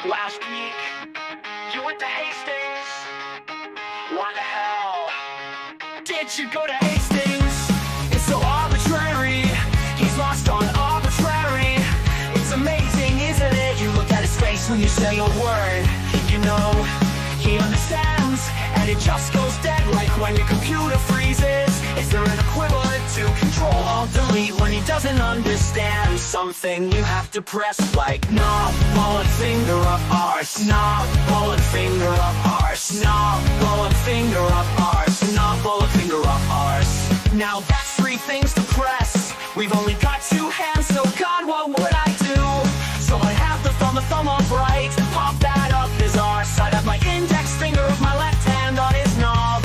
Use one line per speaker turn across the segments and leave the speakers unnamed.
Last week, you went to Hastings. Why the hell did you go to Hastings? It's so arbitrary. He's lost on arbitrary. It's amazing, isn't it? You look at his face when you say a word. You know, he understands, and it just goes dead like when your computer freezes. Is there an equivalent to Control-Alt-Delete when he doesn't understand something you have to press? Like, knob, bullet, finger up, arse. Knob, bullet, finger up, arse. Knob, bullet, finger up, arse. Knob, bullet, finger up, arse. Now that's 3 things to press. We've only got 2 hands, so God, what would I do? So I have the thumb up right, pop that up his arse. I'd have my index finger of my left hand on his knob.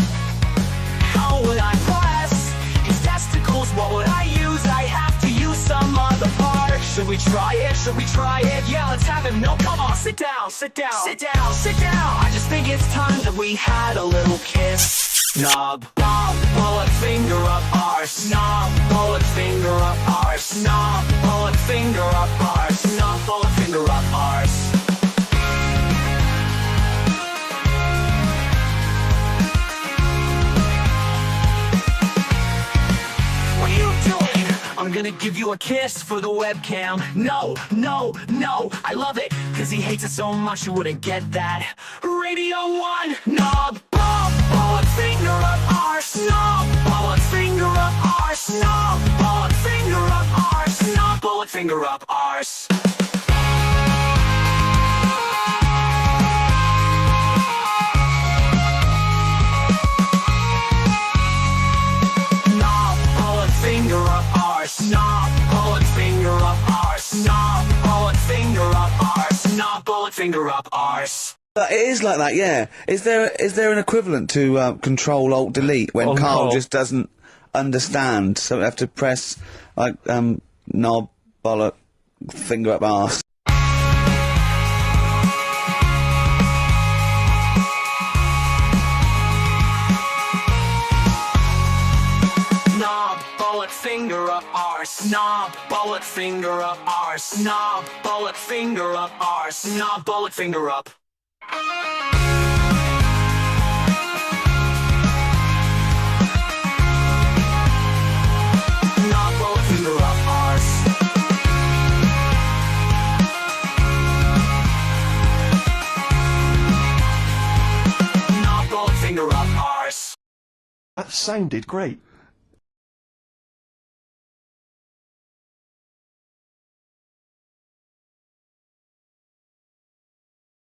How would I press his testicles? What would I use? I have to use some other part. Should we try it? Should we try it? Yeah, let's have it. No, come on, sit down, sit down, sit down, sit down. I just think it's time that we had a little kiss. Knob, knob, bullet, finger up, arse. Knob, bullet, finger up, arse. Knob, bullet, finger up, arse. Knob, bullet, finger up, arse. What are you doing? I'm gonna give you a kiss for the webcam. No, no, no, I love it, cause he hates it so much you wouldn't get that. Radio 1, knob, bulb, bullet, finger up, arse. Knob, bullet, finger up, arse. Knob, bullet, finger up, arse. Knob, bullet, finger up, arse. Knob, bullet, finger up, arse. Knob, bullet, finger up, arse. Knob, bullet, finger up, arse. Knob, bullet, finger up, arse.
It is like that, yeah. Is there an equivalent to Control-Alt-Delete when Carl just doesn't understand? So we have to press like knob, bollock, finger up arse.
Knob, bullet, finger up, arse. Knob, bullet, finger up, arse. Knob, bullet, finger up, arse. Knob, bullet, finger up. Knob, bullet, finger up, arse. Knob, bullet, finger up, arse.
That sounded great.